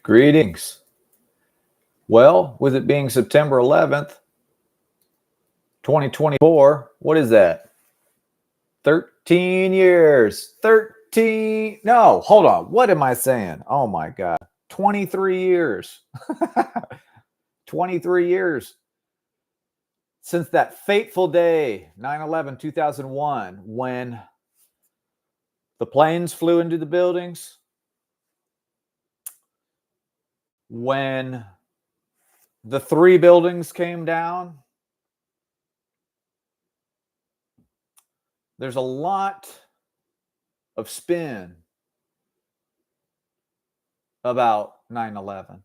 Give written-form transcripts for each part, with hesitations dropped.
Greetings. Well, with it being September 11th, 2024, what is that? 13 years. 13. No, hold on. What am I saying? Oh my God. 23 years. 23 years since that fateful day, 9/11, 2001, when the planes flew into the buildings, when the 3 buildings came down. There's a lot of spin about 9/11.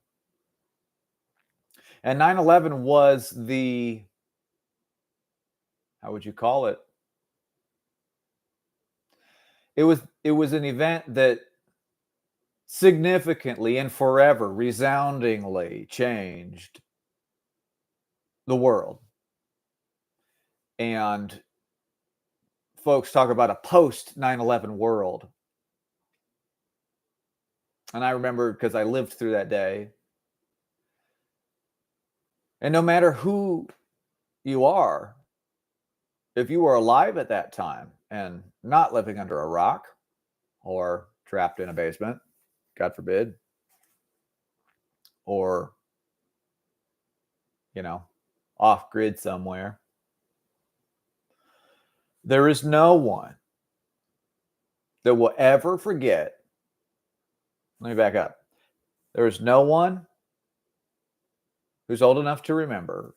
And 9/11 was how would you call it? It was an event that significantly and forever, resoundingly changed the world. And folks talk about a post 9/11 world. And I remember because I lived through that day. And no matter who you are, if you were alive at that time and not living under a rock or trapped in a basement, God forbid, or, off grid somewhere, there is no one that will ever forget. Let me back up. There is no one who's old enough to remember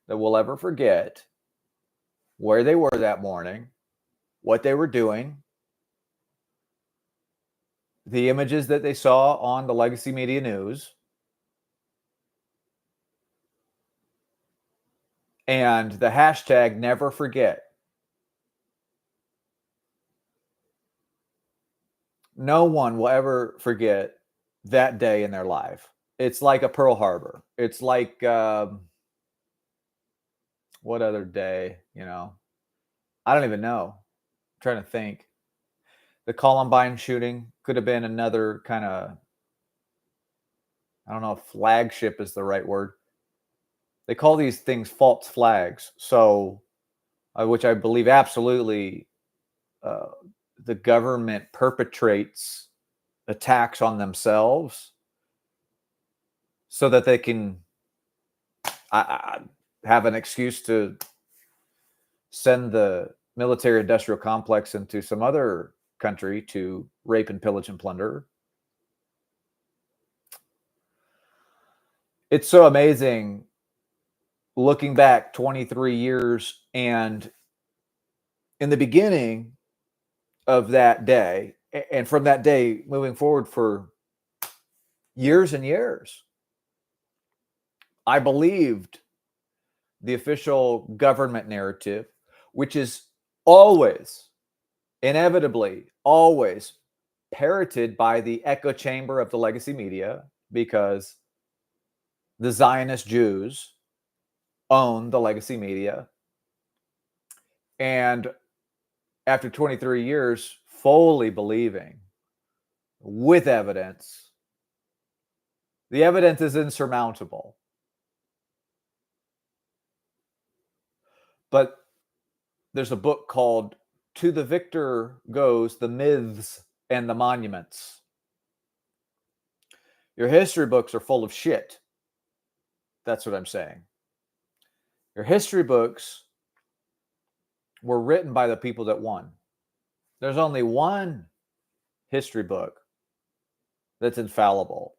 that will ever forget where they were that morning, what they were doing, the images that they saw on the legacy media news, and the hashtag never forget. No one will ever forget that day in their life. It's like a Pearl Harbor. It's like, what other day, I don't even know. I'm trying to think. The Columbine shooting could have been another kind of, I don't know if flagship is the right word. They call these things false flags. So, which I believe absolutely the government perpetrates attacks on themselves so that they can have an excuse to send the military industrial complex into some other country to rape and pillage and plunder. It's so amazing looking back 23 years, and in the beginning of that day, and from that day moving forward for years and years, I believed the official government narrative, which is always, inevitably, always parroted by the echo chamber of the legacy media, because the Zionist Jews own the legacy media. And after 23 years, fully believing with evidence, the evidence is insurmountable. But there's a book called To the Victor Goes the Myths and the Monuments. Your history books are full of shit. That's what I'm saying. Your history books were written by the people that won. There's only one history book that's infallible,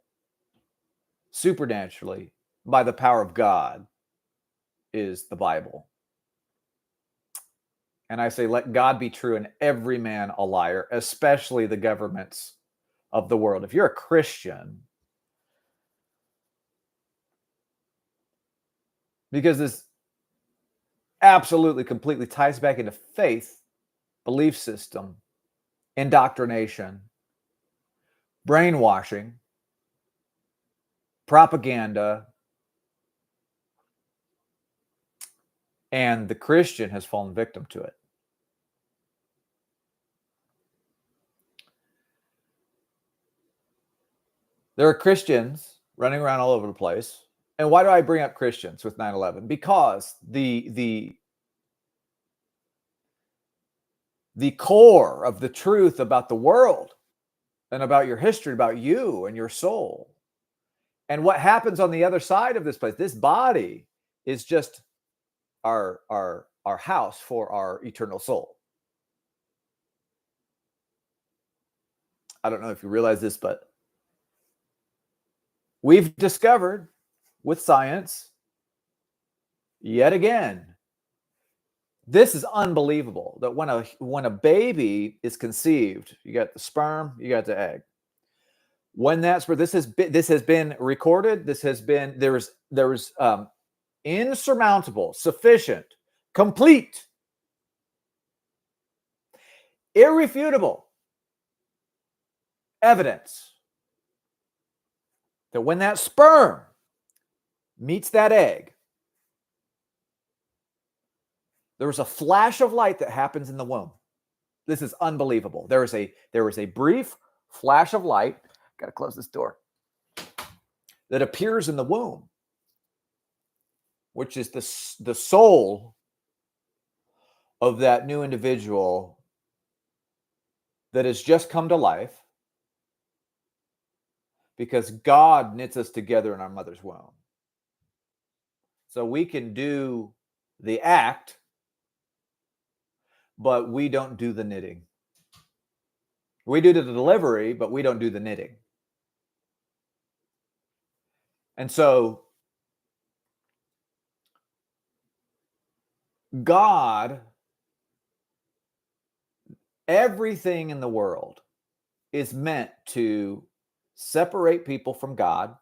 supernaturally, by the power of God, is the Bible. And I say, let God be true and every man a liar, especially the governments of the world. If you're a Christian, because this absolutely, completely ties back into faith, belief system, indoctrination, brainwashing, propaganda, and the Christian has fallen victim to it. There are Christians running around all over the place. And why do I bring up Christians with 9/11? Because the core of the truth about the world and about your history, about you and your soul, and what happens on the other side of this place, this body is just our house for our eternal soul. I don't know if you realize this, but we've discovered with science, yet again, this is unbelievable, that when a baby is conceived, you got the sperm, you got the egg. When that's where this has been recorded, there was insurmountable, sufficient, complete, irrefutable evidence that when that sperm meets that egg, there is a flash of light that happens in the womb. This is unbelievable. There is a brief flash of light. Got to close this door. That appears in the womb, which is the soul of that new individual that has just come to life, because God knits us together in our mother's womb. So we can do the act, but we don't do the knitting. We do the delivery, but we don't do the knitting. And so God, everything in the world is meant to separate people from God.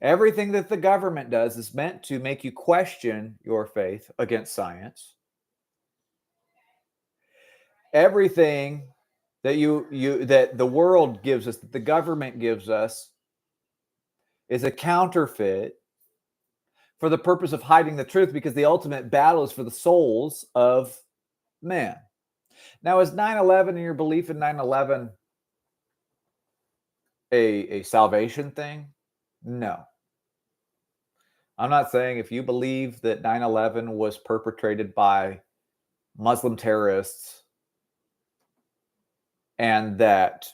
Everything that the government does is meant to make you question your faith against science. Everything that that the world gives us, that the government gives us, is a counterfeit for the purpose of hiding the truth, because the ultimate battle is for the souls of man. Now, is 9/11 and your belief in 9/11 a salvation thing? No. I'm not saying if you believe that 9/11 was perpetrated by Muslim terrorists and that,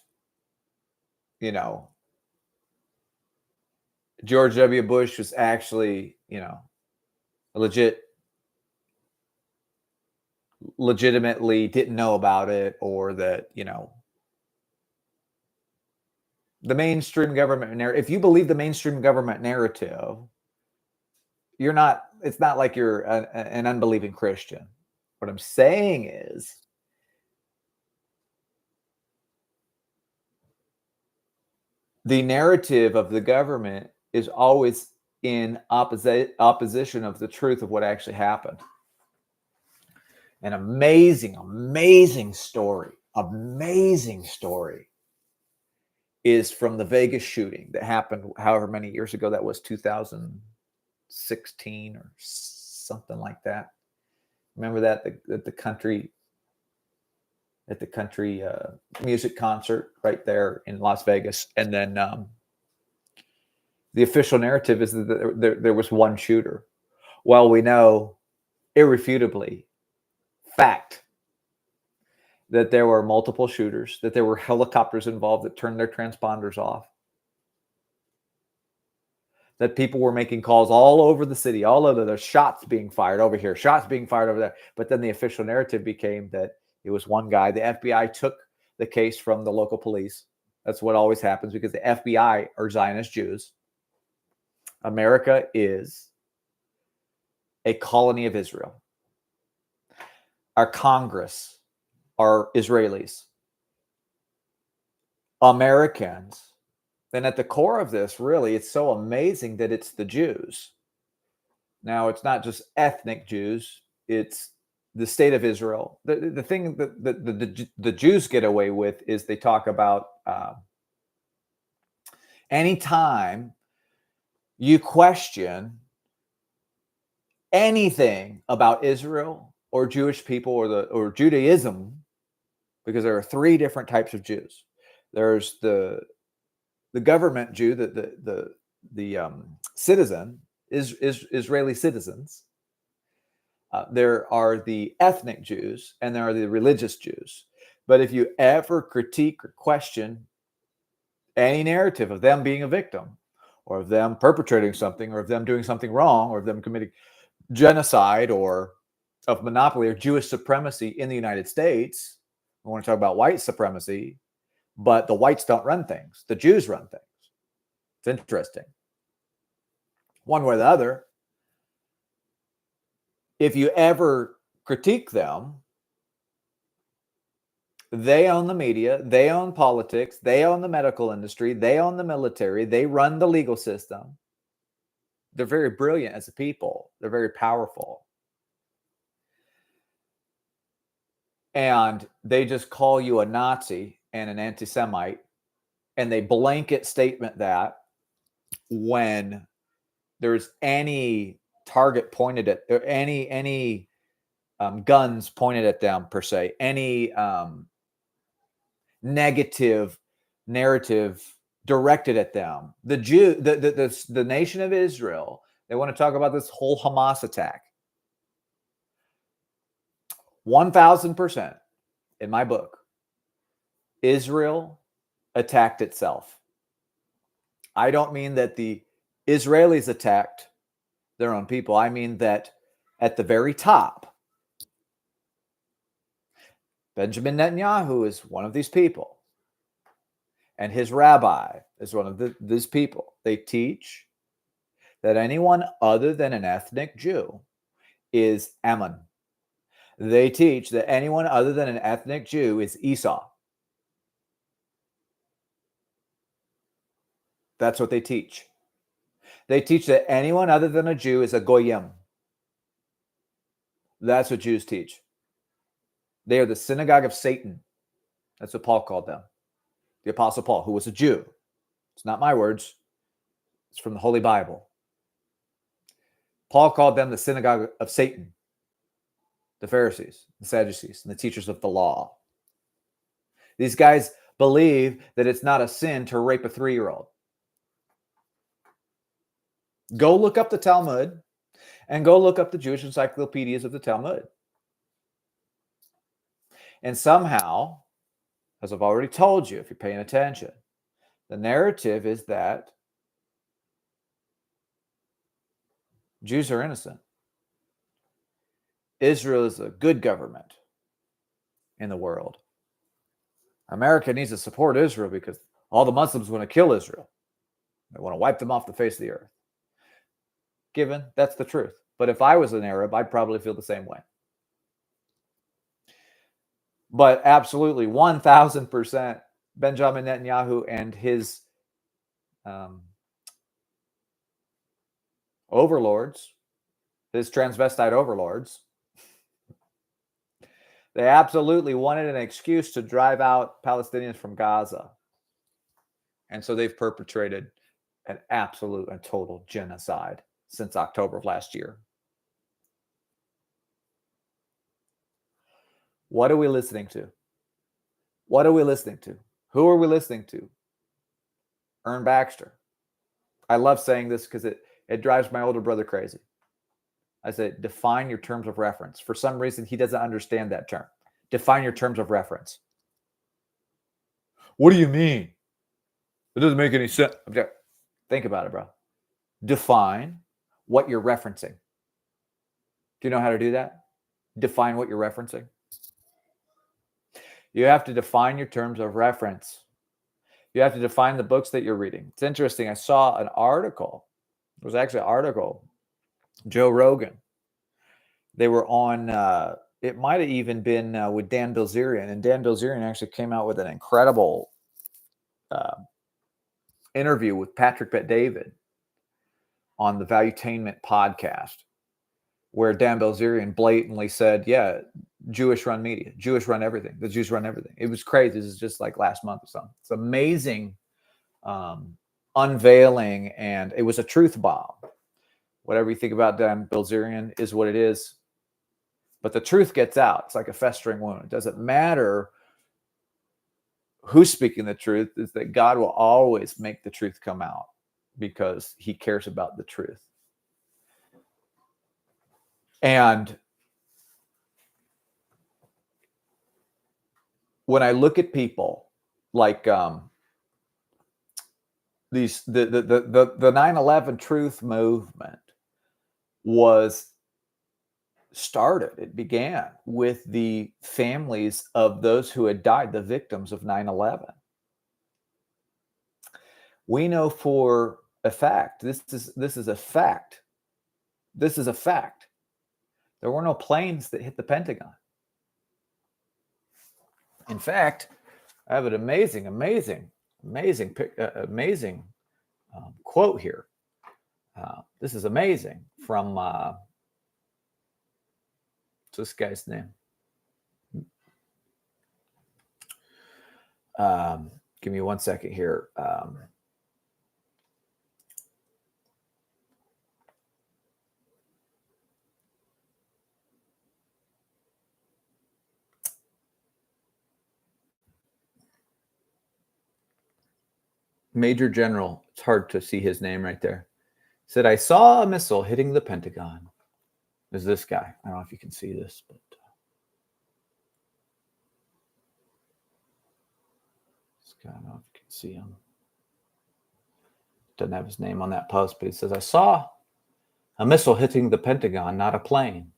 George W. Bush was actually, legitimately didn't know about it, or that, the mainstream government narrative. If you believe the mainstream government narrative, it's not like you're an unbelieving Christian. What I'm saying is, the narrative of the government is always in opposition of the truth of what actually happened. An amazing story is from the Vegas shooting that happened however many years ago. That was 2016 or something like that. Remember that at the country music concert right there in Las Vegas. And then the official narrative is that there was one shooter. Well, we know irrefutably, fact, that there were multiple shooters, that there were helicopters involved that turned their transponders off, that people were making calls all over the city, all over. There's shots being fired over here, shots being fired over there. But then the official narrative became that it was one guy. The FBI took the case from the local police. That's what always happens, because the FBI are Zionist Jews. America is a colony of Israel. Our Congress are Israelis. Americans. Then at the core of this, really, it's so amazing that it's the Jews. Now, it's not just ethnic Jews. It's the state of Israel. The thing that the Jews get away with is they talk about anytime you question anything about Israel or Jewish people or Judaism, because there are three different types of Jews. There's the the government Jew, the citizen, is Israeli citizens. There are the ethnic Jews and there are the religious Jews. But if you ever critique or question any narrative of them being a victim, or of them perpetrating something, or of them doing something wrong, or of them committing genocide, or of monopoly or Jewish supremacy in the United States, we want to talk about white supremacy, but the whites don't run things. The Jews run things. It's interesting. One way or the other, if you ever critique them, they own the media, they own politics, they own the medical industry, they own the military, they run the legal system. They're very brilliant as a people. They're very powerful. And they just call you a Nazi and an anti-Semite, and they blanket statement that when there's any target pointed at, or any guns pointed at them per se, any negative narrative directed at them, the nation of Israel, they want to talk about this whole Hamas attack. 1,000% in my book, Israel attacked itself. I don't mean that the Israelis attacked their own people. I mean that at the very top, Benjamin Netanyahu is one of these people. And his rabbi is one of these people. They teach that anyone other than an ethnic Jew is Ammon. They teach that anyone other than an ethnic Jew is Esau. That's what they teach. They teach that anyone other than a Jew is a goyim. That's what Jews teach. They are the synagogue of Satan. That's what Paul called them. The Apostle Paul, who was a Jew. It's not my words. It's from the Holy Bible. Paul called them the synagogue of Satan. The Pharisees, the Sadducees, and the teachers of the law. These guys believe that it's not a sin to rape a 3-year-old. Go look up the Talmud and go look up the Jewish encyclopedias of the Talmud. And somehow, as I've already told you, if you're paying attention, the narrative is that Jews are innocent. Israel is a good government in the world. America needs to support Israel because all the Muslims want to kill Israel. They want to wipe them off the face of the earth. Given, that's the truth. But if I was an Arab, I'd probably feel the same way. But absolutely, 1,000%, Benjamin Netanyahu and his overlords, his transvestite overlords, they absolutely wanted an excuse to drive out Palestinians from Gaza. And so they've perpetrated an absolute and total genocide since October of last year. What are we listening to? What are we listening to? Who are we listening to? Ern Baxter. I love saying this because it drives my older brother crazy. I said, define your terms of reference. For some reason, he doesn't understand that term. Define your terms of reference. What do you mean? It doesn't make any sense. Think about it, bro. Define what you're referencing. Do you know how to do that? Define what you're referencing. You have to define your terms of reference. You have to define the books that you're reading. It's interesting. I saw an article. It was actually an article. Joe Rogan. They were on, it might have even been with Dan Bilzerian. And Dan Bilzerian actually came out with an incredible interview with Patrick Bet-David on the Valuetainment podcast, where Dan Bilzerian blatantly said, yeah, Jewish run media, Jewish run everything. The Jews run everything. It was crazy. This is just like last month or something. It's amazing unveiling, and it was a truth bomb. Whatever you think about Dan Bilzerian is what it is. But the truth gets out. It's like a festering wound. It doesn't matter who's speaking the truth is that God will always make the truth come out because he cares about the truth. And when I look at people like the 9/11 truth movement it began with the families of those who had died, the victims of 9/11. We know for a fact, this is a fact. This is a fact. There were no planes that hit the Pentagon. In fact, I have an amazing quote here. This is amazing from what's this guy's name? Give me 1 second here. Major General, it's hard to see his name right there, said, I saw a missile hitting the Pentagon. Is this guy. I don't know if you can see this, but this guy, I don't know if you can see him. Doesn't have his name on that post, but he says, I saw a missile hitting the Pentagon, not a plane.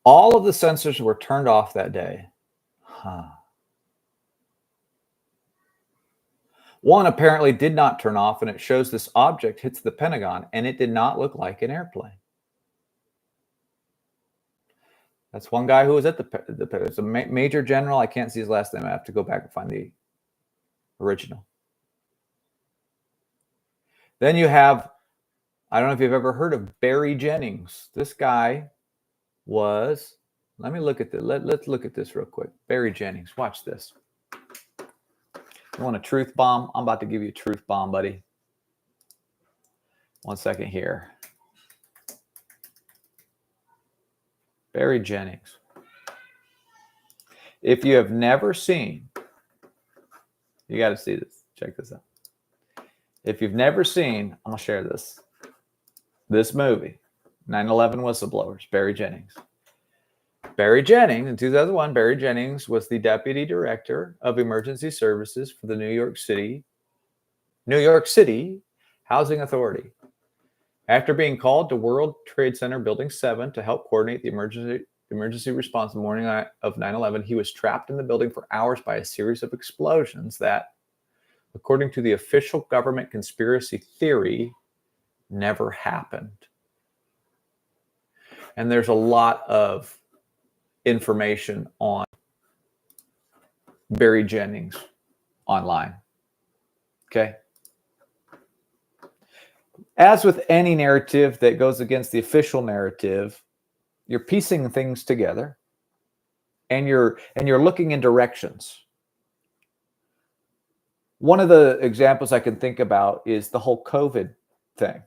All of the sensors were turned off that day. One apparently did not turn off, and it shows this object hits the Pentagon, and it did not look like an airplane. That's one guy who was at it's a Major General. I can't see his last name. I have to go back and find the original. Then you have, I don't know if you've ever heard of Barry Jennings. This guy was, let me look at this. Let's look at this real quick. Barry Jennings, watch this. You want a truth bomb? I'm about to give you a truth bomb, buddy. 1 second here. Barry Jennings. If you have never seen, you got to see this. Check this out. If you've never seen, I'm going to share this movie, 9/11 Whistleblowers, Barry Jennings. Barry Jennings, in 2001, Barry Jennings was the Deputy Director of Emergency Services for the New York City Housing Authority. After being called to World Trade Center Building 7 to help coordinate the emergency response in the morning of 9/11, he was trapped in the building for hours by a series of explosions that, according to the official government conspiracy theory, never happened. And there's a lot of information on Barry Jennings online. Okay. As with any narrative that goes against the official narrative, you're piecing things together and you're looking in directions. One of the examples I can think about is the whole COVID thing.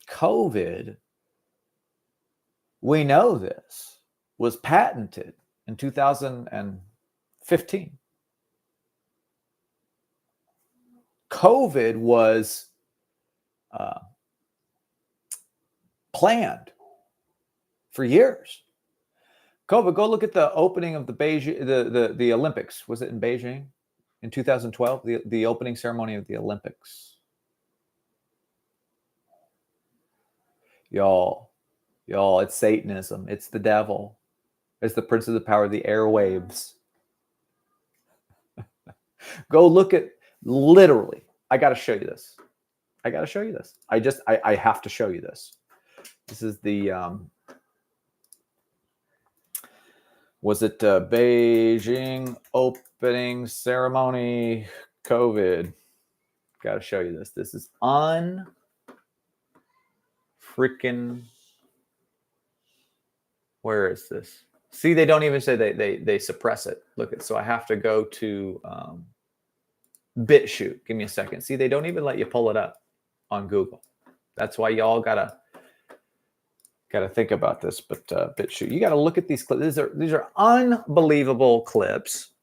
COVID, we know this, was patented in 2015. COVID was planned for years. COVID, go look at the opening of the Beijing, the Olympics. Was it in Beijing in 2012? The opening ceremony of the Olympics. Y'all, it's Satanism. It's the devil. It's the prince of the power of the airwaves. Go look at, literally, I got to show you this. I have to show you this. This is the, was it Beijing opening ceremony COVID? Got to show you this. This is freaking, where is this? See, they don't even say they suppress it. Look at, so I have to go to BitChute. Give me a second. See, they don't even let you pull it up on Google. That's why y'all gotta think about this. But BitChute, you got to look at these clips. These are unbelievable clips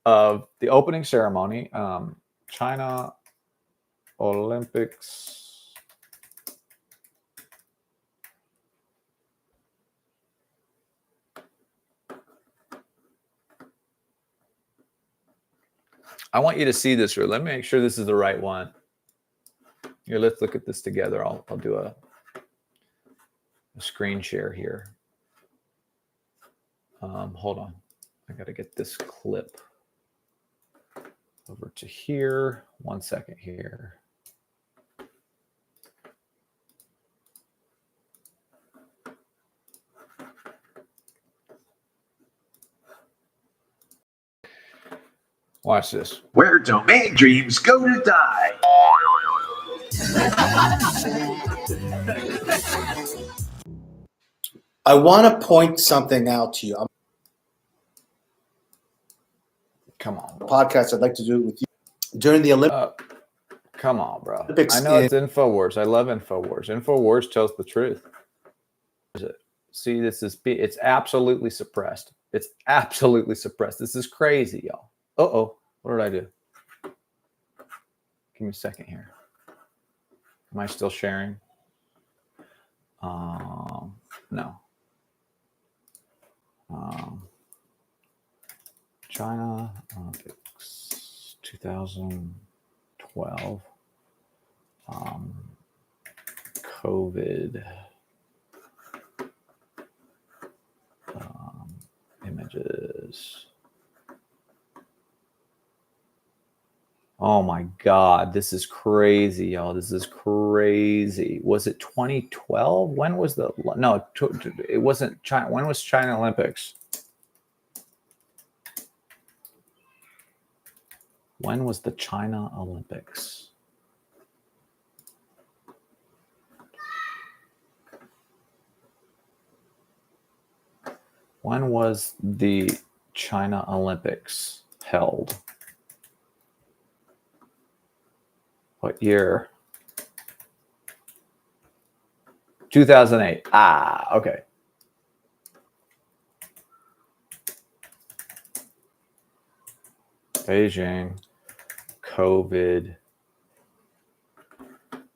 of the opening ceremony, China Olympics. I want you to see this. Let me make sure this is the right one. Here, let's look at this together. I'll do a screen share here. Hold on. I got to get this clip over to here. 1 second here. Watch this. Where domain dreams go to die. I want to point something out to you. Come on. Podcast I'd like to do with you during the Olympics. Come on, bro. Olympics I know it's InfoWars. I love InfoWars. InfoWars tells the truth. See, it's absolutely suppressed. It's absolutely suppressed. This is crazy, y'all. Uh-oh. What did I do? Give me a second here. Am I still sharing? No. China Olympics 2012. COVID images. Oh my God, this is crazy, y'all. This is crazy. Was it 2012? When was it wasn't China. When was China Olympics? When was the China Olympics? When was the China Olympics held? What year? 2008. Okay. Beijing, COVID,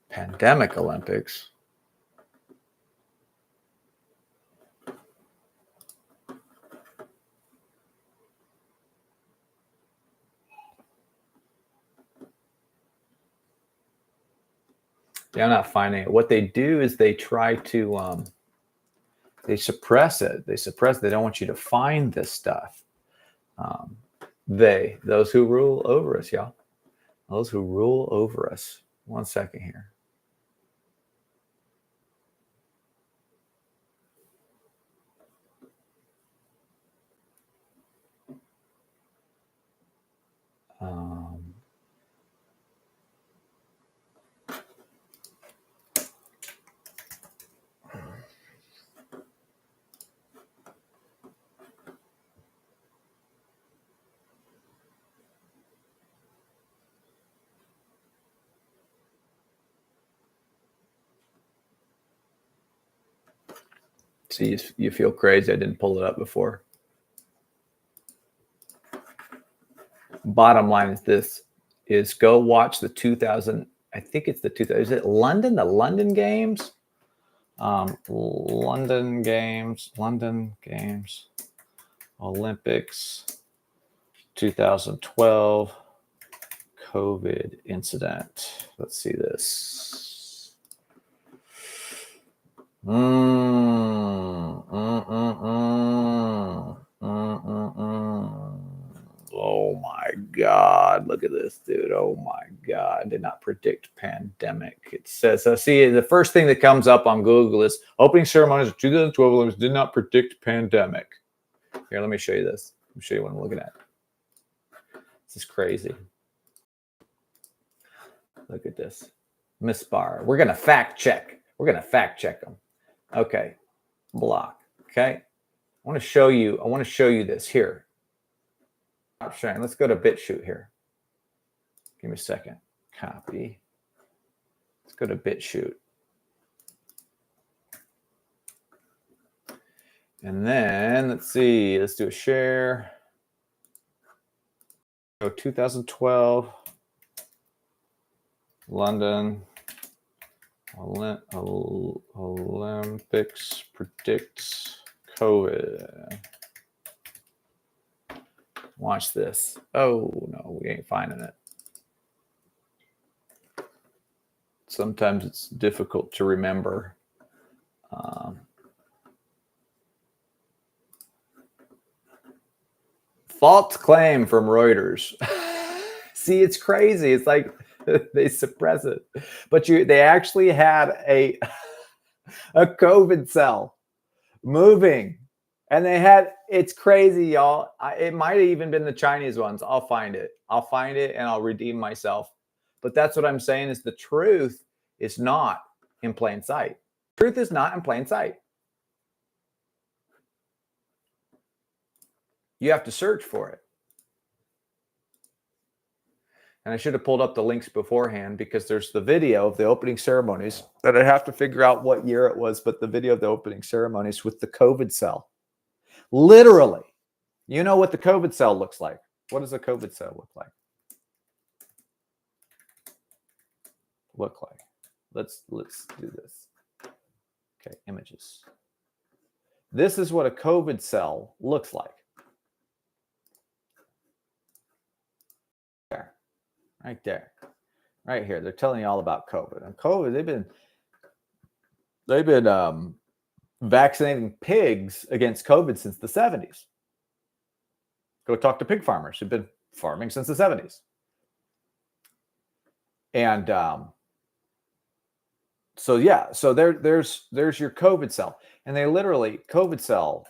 pandemic Olympics. Yeah, I'm not finding it. What they do is they try to they suppress it. They don't want you to find this stuff. Those who rule over us, y'all. Those who rule over us. 1 second here. See, you feel crazy. I didn't pull it up before. Bottom line is this: go watch the 2000. I think it's the 2000. Is it London? The London Games. London Games, Olympics, 2012, COVID incident. Let's see this. Oh my God, look at this, dude. Oh my God, did not predict pandemic. It says, see, the first thing that comes up on Google is opening ceremonies of 2012 Olympics did not predict pandemic. Here, let me show you this. Let me show you what I'm looking at. This is crazy. Look at this. Miss Barr. We're going to fact check. We're going to fact check them. Okay. Block. Okay. I want to show you this here. Stop sharing. Let's go to BitChute here. Give me a second. Copy. Let's go to BitChute. And then let's see. Let's do a share. go 2012, London Olympics predicts COVID. Watch this. Oh, no, we ain't finding it. Sometimes it's difficult to remember. False claim from Reuters. See, it's crazy. It's like they suppress it. But they actually had a COVID cell moving. And they had, it's crazy, y'all. It might have even been the Chinese ones. I'll find it and I'll redeem myself. But that's what I'm saying is the truth is not in plain sight. Truth is not in plain sight. You have to search for it. And I should have pulled up the links beforehand because there's the video of the opening ceremonies that I'd have to figure out what year it was, but the video of the opening ceremonies with the COVID cell. Literally, you know what the COVID cell looks like. What does a COVID cell look like? Let's do this. Okay, images. This is what a COVID cell looks like. There, right there, right here. They're telling you all about COVID. And COVID, they've been vaccinating pigs against COVID since the 70s. Go talk to pig farmers who've been farming since the 70s. And so yeah, so there's your COVID cell. And they literally, COVID cell,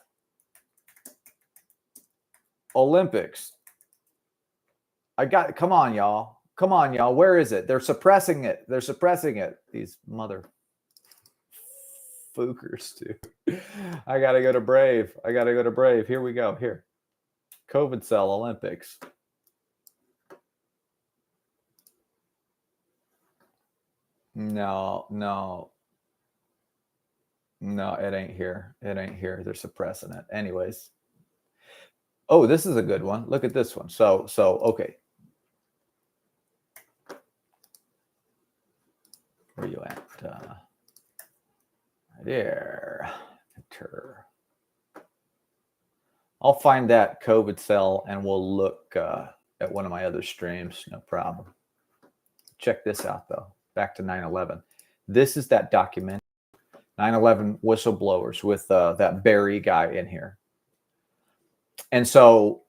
Olympics. Come on, y'all. Come on, y'all. Where is it? They're suppressing it. They're suppressing it. These mother fookers too. I gotta go to Brave. Here we go. Here. COVID cell Olympics. No, it ain't here. They're suppressing it. Anyways. Oh, this is a good one. Look at this one. So okay. Where are you at? Right there. Enter. I'll find that COVID cell and we'll look at one of my other streams. No problem. Check this out, though. Back to 9/11. This is that document. 9/11 whistleblowers with that Barry guy in here. And so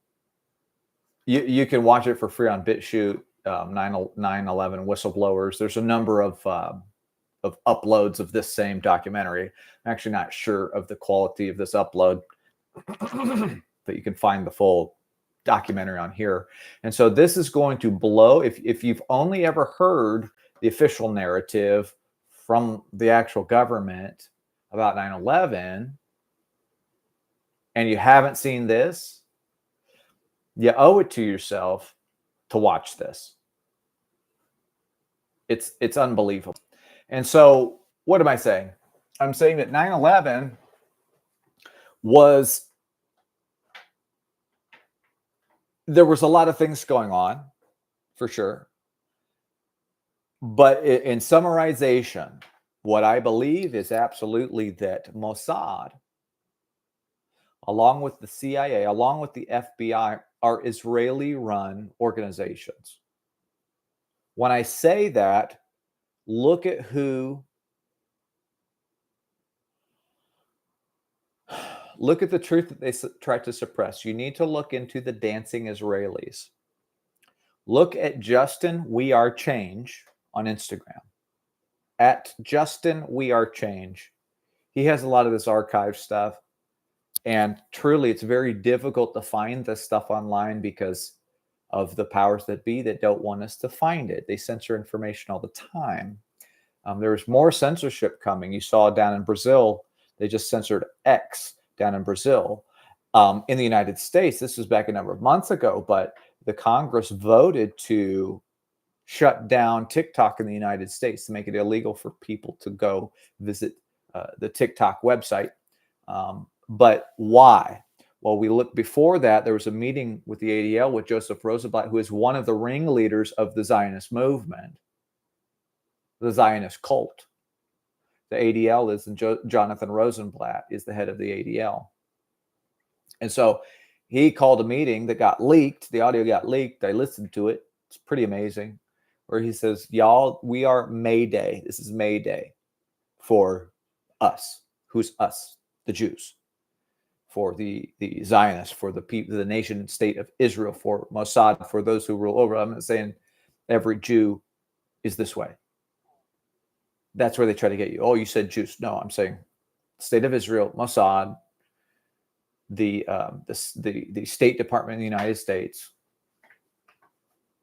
you can watch it for free on BitChute. 9/11 whistleblowers. There's a number of uploads of this same documentary. I'm actually not sure of the quality of this upload, but you can find the full documentary on here. And so this is going to blow. If you've only ever heard the official narrative from the actual government about 9/11 and you haven't seen this, you owe it to yourself to watch this. It's unbelievable. And so what am I saying? I'm saying that 9/11 there was a lot of things going on, for sure. But in summarization, what I believe is absolutely that Mossad, along with the CIA, along with the FBI, are Israeli-run organizations. When I say that, look at the truth that they try to suppress. You need to look into the dancing Israelis. Look at Justin We Are Change on Instagram. At Justin We Are Change. He has a lot of this archive stuff. And truly, it's very difficult to find this stuff online because of the powers that be that don't want us to find it. They censor information all the time. There's more censorship coming. You saw down in Brazil, they just censored X down in Brazil. In the United States, this was back a number of months ago, but the Congress voted to shut down TikTok in the United States to make it illegal for people to go visit the TikTok website. But why? Well, we look before that, there was a meeting with the ADL with Joseph Rosenblatt, who is one of the ringleaders of the Zionist movement, the Zionist cult. The ADL is, and Jonathan Rosenblatt is the head of the ADL. And so he called a meeting that got leaked. The audio got leaked. I listened to it. It's pretty amazing. Where he says, y'all, we are May Day. This is May Day for us. Who's us? The Jews. For the Zionists, for the people, the nation state of Israel, for Mossad, for those who rule over. I'm not saying every Jew is this way. That's where they try to get you. Oh, you said Jews. No, I'm saying state of Israel, Mossad, the State Department of the United States.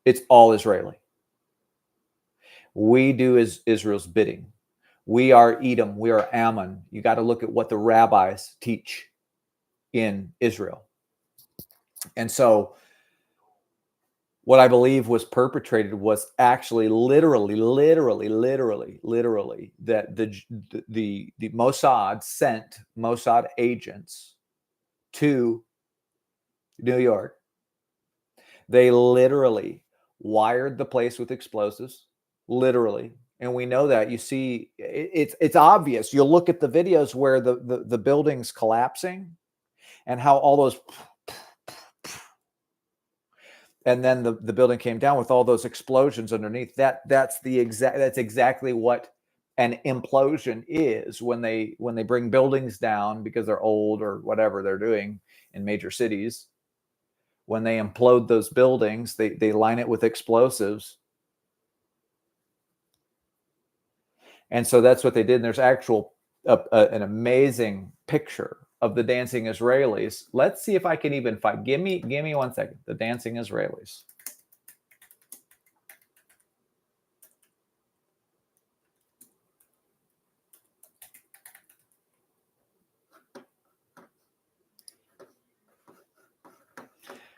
It's all Israeli. We do is Israel's bidding. We are Edom. We are Ammon. You got to look at what the rabbis teach in Israel. And so what I believe was perpetrated was actually literally that the Mossad sent Mossad agents to New York. They literally wired the place with explosives, literally. And we know that. You see, it's obvious. You'll look at the videos where the building's collapsing and how all those, and then the building came down with all those explosions underneath. That's exactly what an implosion is when they bring buildings down because they're old or whatever they're doing in major cities. When they implode those buildings, they line it with explosives. And so that's what they did. And there's an amazing picture of the dancing Israelis. Let's see if I can even find. Give me 1 second. The dancing Israelis.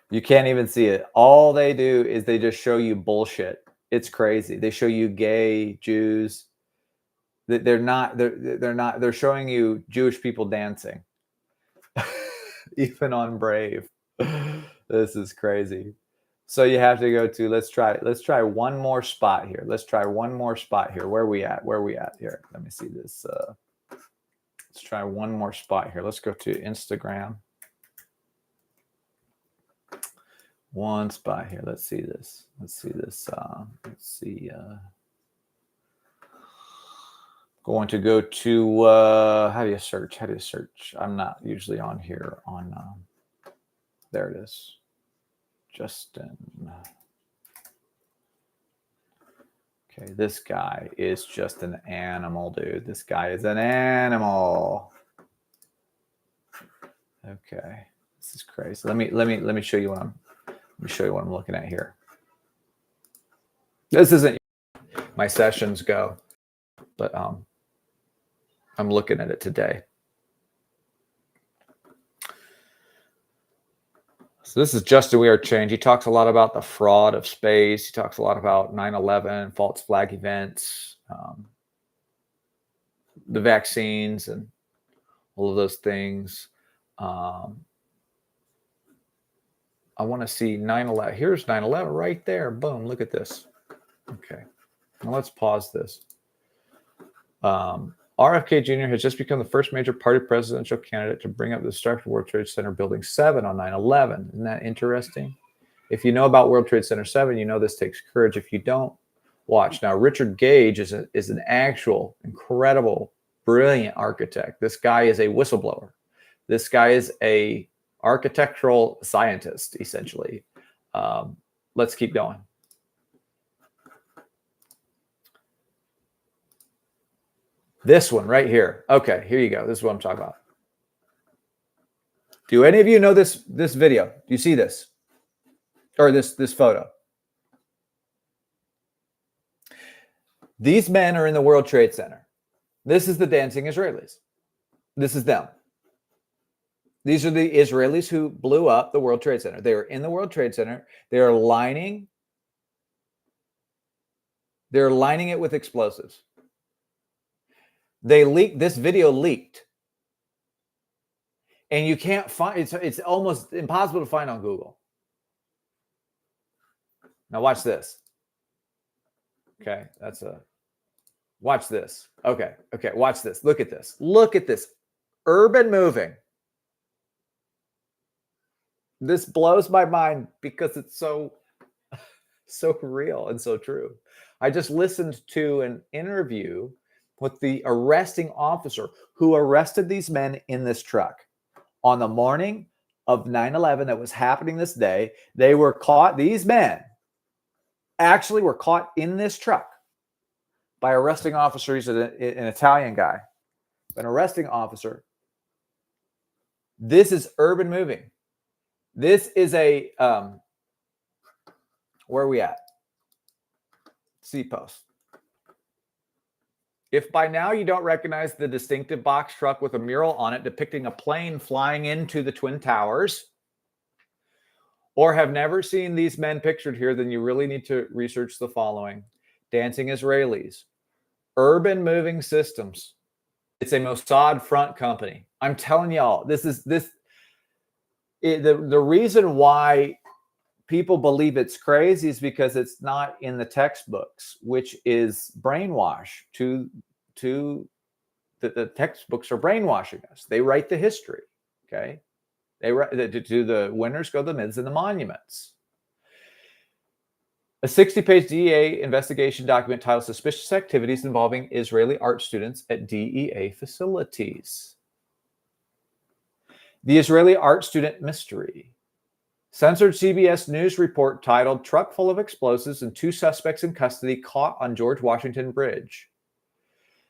You can't even see it. All they do is they just show you bullshit. It's crazy. They show you gay Jews. They're showing you Jewish people dancing. Even on Brave. This is crazy. So you have to go to, let's try one more spot here. Let's try one more spot here. Where are we at here? Let me see this. Let's try one more spot here. Let's go to Instagram. One spot here. Let's see this. Let's see. Going to go to, how do you search? I'm not usually on here on, there it is. Justin. Okay, this guy is just an animal, dude. This guy is an animal. Okay, this is crazy. Let me show you what I'm looking at here. This isn't my sessions go, but I'm looking at it today. So this is Justin We Are Change. He talks a lot about the fraud of space. He talks a lot about 9/11, false flag events, the vaccines, and all of those things. I want to see 9/11. Here's 9/11 right there. Boom. Look at this. Okay. Now let's pause this. RFK Jr. has just become the first major party presidential candidate to bring up the destruction of World Trade Center Building 7 on 9/11. Isn't that interesting? If you know about World Trade Center 7, you know this takes courage. If you don't, watch. Now, Richard Gage is an actual, incredible, brilliant architect. This guy is a whistleblower. This guy is a architectural scientist, essentially. Let's keep going. This one right here. Okay, here you go. This is what I'm talking about. Do any of you know this video? Do you see this? Or this photo? These men are in the World Trade Center. This is the dancing Israelis. This is them. These are the Israelis who blew up the World Trade Center. They are in the World Trade Center. They are lining it with explosives. This video leaked. And you can't find it's almost impossible to find on Google. Now watch this. Okay, watch this. Okay, watch this. Look at this. Look at this. Urban moving. This blows my mind because it's so real and so true. I just listened to an interview with the arresting officer who arrested these men in this truck on the morning of 9/11 that was happening this day. They were caught. These men actually were caught in this truck by arresting officers, an Italian guy, an arresting officer. This is urban moving. This is a, where are we at? C-Post. If by now you don't recognize the distinctive box truck with a mural on it depicting a plane flying into the Twin Towers, or have never seen these men pictured here, then you really need to research the following. Dancing Israelis. Urban Moving Systems. It's a Mossad front company. I'm telling y'all, the reason why people believe it's crazy is because it's not in the textbooks, which is brainwash to the textbooks are brainwashing us. They write the history. Okay. They write to the winners go the myths and the monuments. A 60-page DEA investigation document titled Suspicious Activities Involving Israeli Art Students at DEA Facilities. The Israeli Art Student Mystery. Censored CBS News report titled Truck Full of Explosives and 2 Suspects in Custody Caught on George Washington Bridge.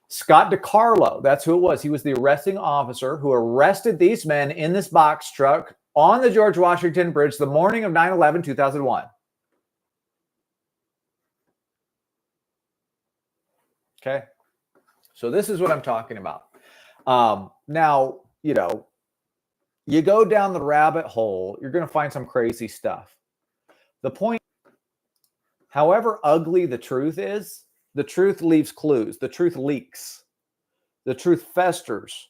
Scott DiCarlo, that's who it was. He was the arresting officer who arrested these men in this box truck on the George Washington Bridge the morning of 9/11, 2001. Okay. So this is what I'm talking about. Now, you go down the rabbit hole, you're going to find some crazy stuff. The point, however ugly the truth is, the truth leaves clues. The truth leaks. The truth festers.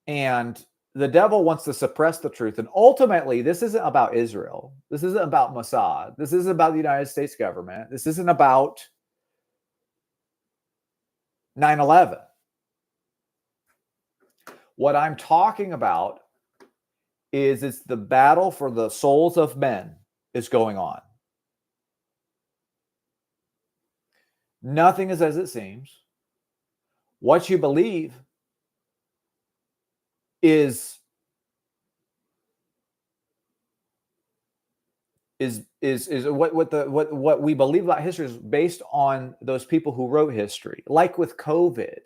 And the devil wants to suppress the truth. And ultimately, this isn't about Israel. This isn't about Mossad. This isn't about the United States government. This isn't about 9/11. What I'm talking about is it's the battle for the souls of men is going on. Nothing is as it seems. What you believe is what we believe about history is based on those people who wrote history. Like with COVID,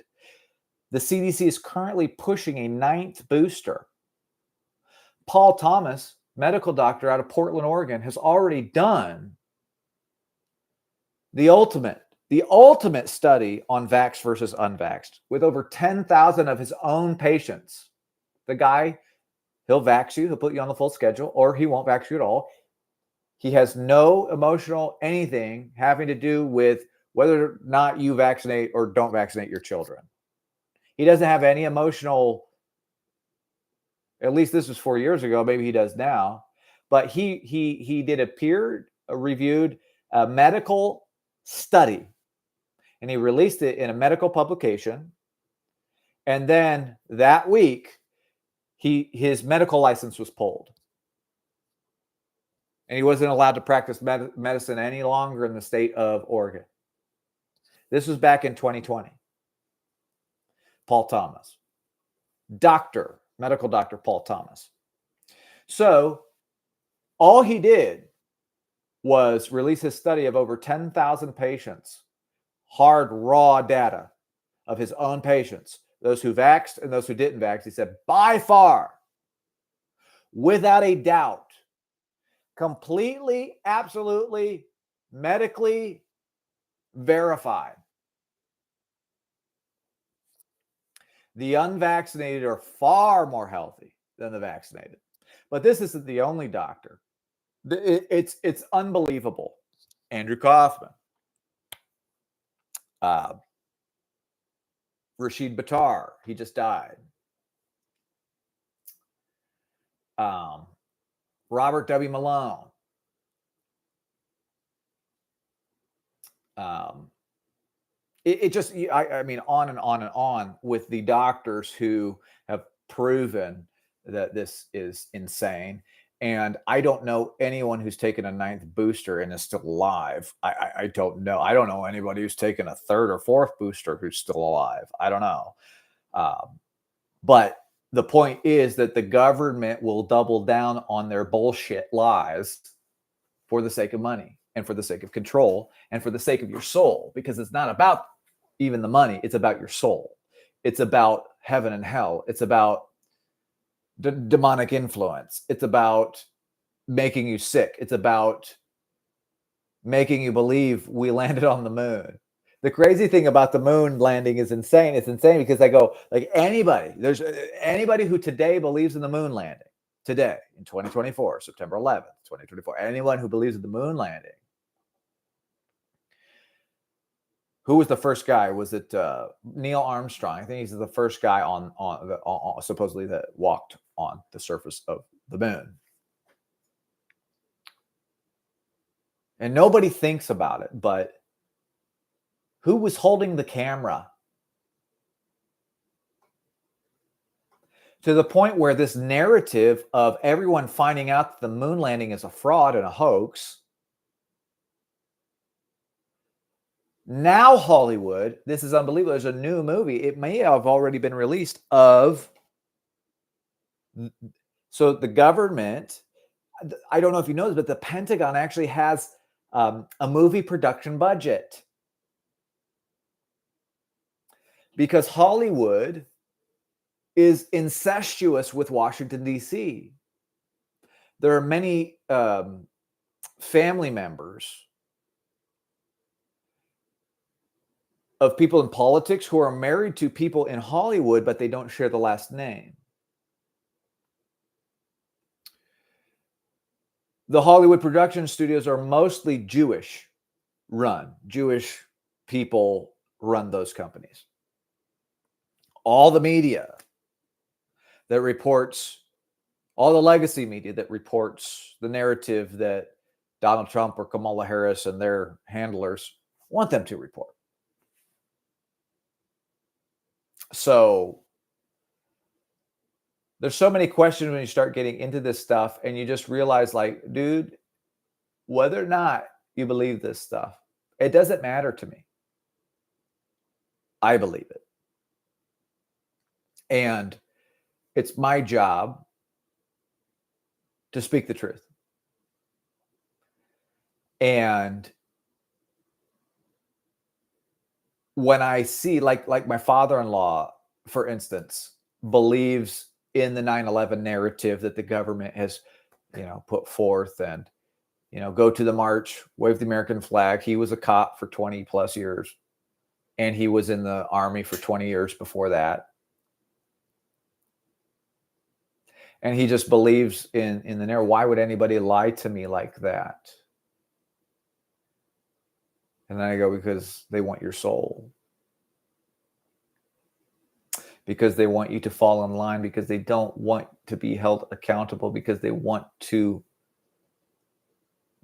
the CDC is currently pushing a 9th booster. Paul Thomas, medical doctor out of Portland, Oregon, has already done the ultimate study on vaxxed versus unvaxxed with over 10,000 of his own patients. The guy, he'll vax you, he'll put you on the full schedule, or he won't vax you at all. He has no emotional anything having to do with whether or not you vaccinate or don't vaccinate your children. He doesn't have any emotional, at least this was 4 years ago, maybe he does now, but he did a peer-reviewed medical study, and he released it in a medical publication. And then that week, his medical license was pulled. And he wasn't allowed to practice medicine any longer in the state of Oregon. This was back in 2020. Paul Thomas. Medical doctor Paul Thomas. So all he did was release his study of over 10,000 patients, hard, raw data of his own patients, those who vaxxed and those who didn't vax. He said, by far, without a doubt, completely, absolutely, medically verified, the unvaccinated are far more healthy than the vaccinated. But this isn't the only doctor. It's unbelievable. Andrew Kaufman, Rashid Buttar, he just died. Robert W. Malone. It just, I mean, on and on and on with the doctors who have proven that this is insane. And I don't know anyone who's taken a 9th booster and is still alive. I don't know. I don't know anybody who's taken a 3rd or 4th booster who's still alive. I don't know. But the point is that the government will double down on their bullshit lies for the sake of money and for the sake of control and for the sake of your soul, because it's not about even the money. It's about your soul. It's about heaven and hell. It's about demonic influence. It's about making you sick. It's about making you believe we landed on the moon. The crazy thing about the moon landing is insane. It's insane because I go, like, there's anybody who today believes in the moon landing, today in 2024, September 11th, 2024, anyone who believes in the moon landing. Who was the first guy? Was it Neil Armstrong? I think he's the first guy on supposedly that walked on the surface of the moon. And nobody thinks about it, but who was holding the camera? To the point where this narrative of everyone finding out that the moon landing is a fraud and a hoax. Now Hollywood, this is unbelievable. There's a new movie. It may have already been released of. So the government, I don't know if you know this, but the Pentagon actually has a movie production budget. Because Hollywood is incestuous with Washington, D.C. There are many family members of people in politics who are married to people in Hollywood, but they don't share the last name. The Hollywood production studios are mostly Jewish run. Jewish people run those companies. All the media that reports, all the legacy media that reports the narrative that Donald Trump or Kamala Harris and their handlers want them to report. So there's so many questions when you start getting into this stuff, and you just realize, like, dude, whether or not you believe this stuff, it doesn't matter to me. I believe it. And it's my job to speak the truth. And when I see, like my father-in-law, for instance, believes in the 9/11 narrative that the government has, put forth, and, go to the march, wave the American flag. He was a cop for 20 plus years, and he was in the Army for 20 years before that. And he just believes in the narrative. Why would anybody lie to me like that? And then I go, because they want your soul. Because they want you to fall in line, because they don't want to be held accountable, because they want to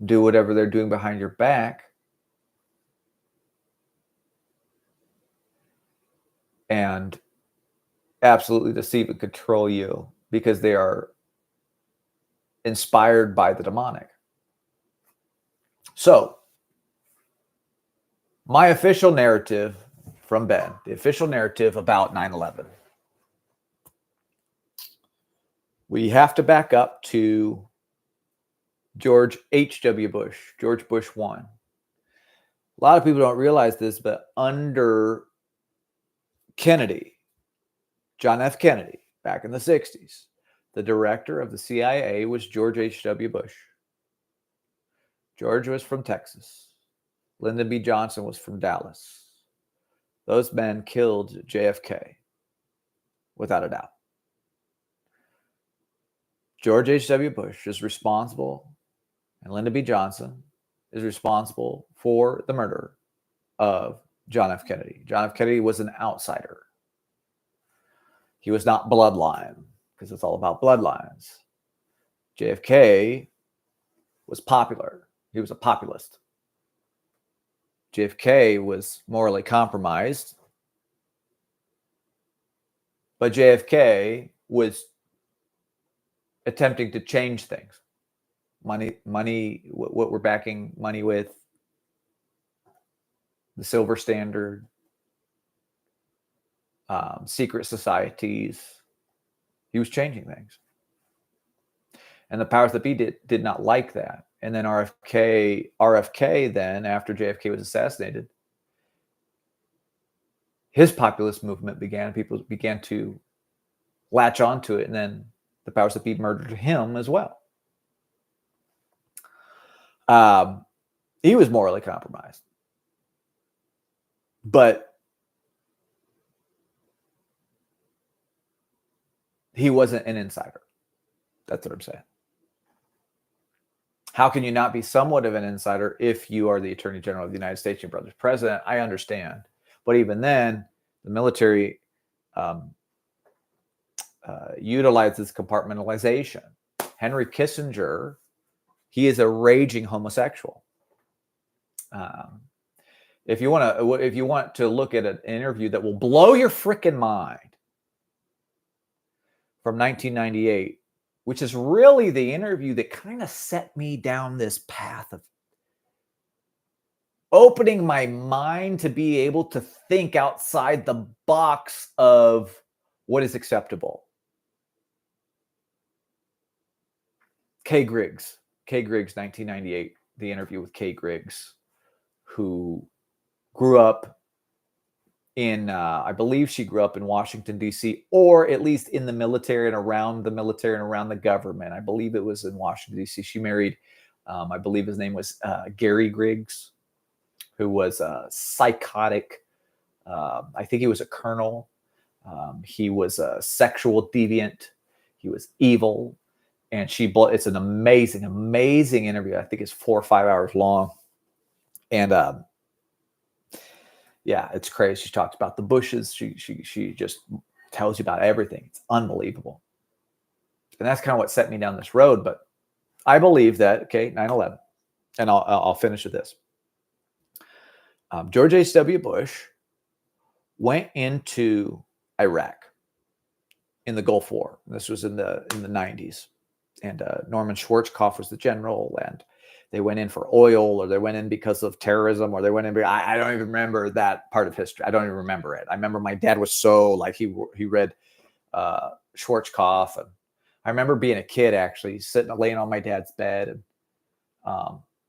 do whatever they're doing behind your back. And absolutely deceive and control you, because they are inspired by the demonic. So, my official narrative from Ben, the official narrative about 9/11. We have to back up to George H.W. Bush, George Bush 1. A lot of people don't realize this, but under Kennedy, John F. Kennedy, back in the 60s, the director of the CIA was George H.W. Bush. George was from Texas. Lyndon B. Johnson was from Dallas. Those men killed JFK, without a doubt. George H.W. Bush is responsible, and Lyndon B. Johnson is responsible for the murder of John F. Kennedy. John F. Kennedy was an outsider. He was not bloodline, because it's all about bloodlines. JFK was popular. He was a populist. JFK was morally compromised. But JFK was attempting to change things. Money, what we're backing money with, the silver standard, secret societies. He was changing things. And the powers that be did not like that. And then RFK then, after JFK was assassinated, his populist movement began. People began to latch onto it. And then the powers that be murdered him as well. He was morally compromised. But he wasn't an insider. That's what I'm saying. How can you not be somewhat of an insider if you are the Attorney General of the United States, your brother's president? I understand. But even then, the military utilizes compartmentalization. Henry Kissinger, he is a raging homosexual. If you want to look at an interview that will blow your freaking mind from 1998, which is really the interview that kind of set me down this path of opening my mind to be able to think outside the box of what is acceptable. Kay Griggs, 1998, the interview with Kay Griggs, who grew up in, I believe she grew up in Washington, D.C., or at least in the military and around the government. I believe it was in Washington, D.C. She married, I believe his name was Gary Griggs, who was a psychotic, I think he was a colonel. He was a sexual deviant. He was evil. And it's an amazing, amazing interview. I think it's 4 or 5 hours long. And yeah, it's crazy. She talks about the Bushes. She just tells you about everything. It's unbelievable. And that's kind of what set me down this road. But I believe that, 9/11, and I'll finish with this. George H.W. Bush went into Iraq in the Gulf War. This was in the 90s. And Norman Schwarzkopf was the general, and they went in for oil, or they went in because of terrorism, or they went in. I don't even remember that part of history. I don't even remember it. I remember my dad was so like he read Schwarzkopf, and I remember being a kid actually laying on my dad's bed and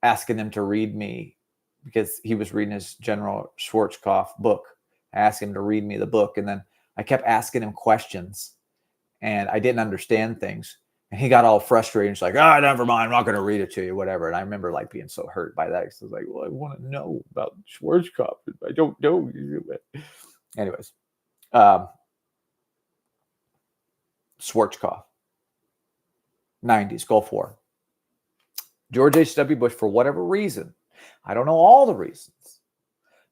asking him to read me because he was reading his General Schwarzkopf book. I asked him to read me the book, and then I kept asking him questions, and I didn't understand things. And he got all frustrated. He's like, never mind. I'm not going to read it to you, whatever. And I remember like being so hurt by that. I was like, well, I want to know about Schwarzkopf. I don't know. Anyways, Schwarzkopf, 90s, Gulf War. George H.W. Bush, for whatever reason, I don't know all the reasons,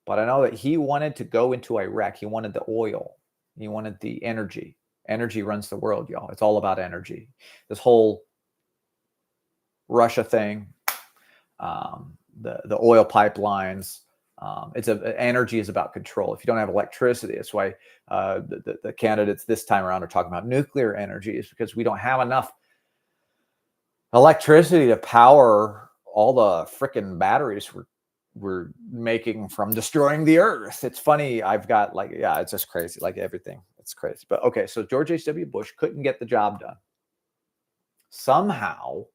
but I know that he wanted to go into Iraq. He wanted the oil. He wanted the energy. Energy runs the world, y'all. It's all about energy. This whole Russia thing, the oil pipelines, energy is about control. If you don't have electricity, that's why the candidates this time around are talking about nuclear energy, is because we don't have enough electricity to power all the freaking batteries we're making from destroying the earth. It's funny. I've got it's just crazy. Like everything, it's crazy. But okay, so George H.W. Bush couldn't get the job done. Somehow,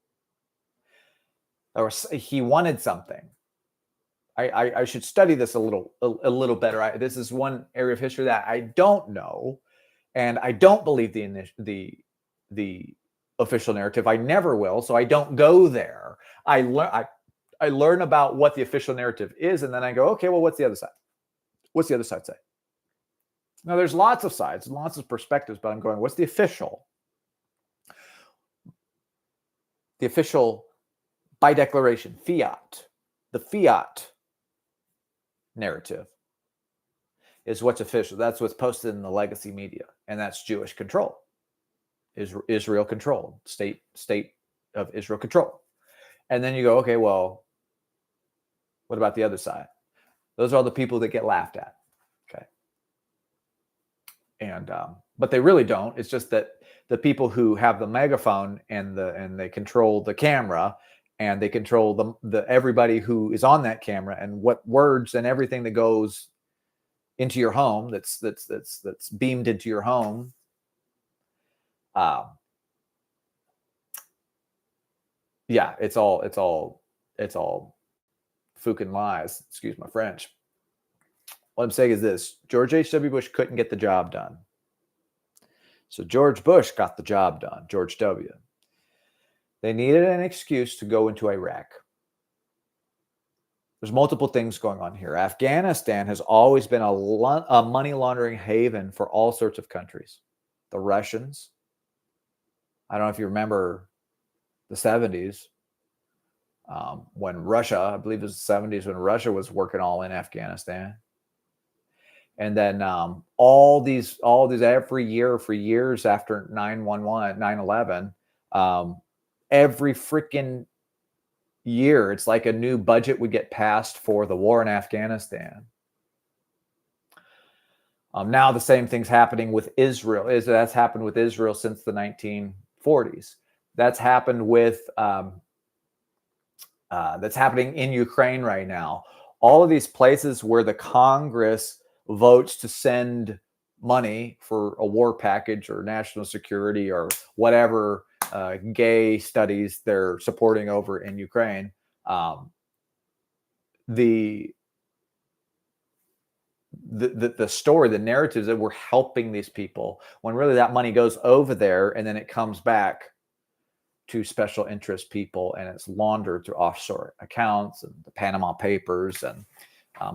he wanted something. I should study this a little better. This is one area of history that I don't know, and I don't believe the official narrative. I never will, so I don't go there. I learn about what the official narrative is, and then I go, okay, well, what's the other side? What's the other side say? Now, there's lots of sides, lots of perspectives, but I'm going, what's the official? The official, by declaration, fiat. The fiat narrative is what's official. That's what's posted in the legacy media, and that's Jewish control, Israel control, state of Israel control. And then you go, okay, well, what about the other side? Those are all the people that get laughed at. Okay. And but they really don't. It's just that the people who have the megaphone and they control the camera and they control the everybody who is on that camera and what words and everything that goes into your home that's beamed into your home. Yeah, it's all fucking lies. Excuse my French. What I'm saying is this: George H.W. Bush couldn't get the job done. So George Bush got the job done, George W. They needed an excuse to go into Iraq. There's multiple things going on here. Afghanistan has always been a money laundering haven for all sorts of countries. The Russians. I don't know if you remember the 70s when Russia, I believe it was the 70s when Russia was working all in Afghanistan. And then all these every year for years after 9/11, every freaking year, it's like a new budget would get passed for the war in Afghanistan. Now the same thing's happening with Israel. That's happened with Israel since the 1940s. That's happened with that's happening in Ukraine right now. All of these places where the Congress votes to send money for a war package or national security or whatever gay studies they're supporting over in Ukraine. The story, the narratives that we're helping these people when really that money goes over there and then it comes back to special interest people and it's laundered through offshore accounts and the Panama Papers and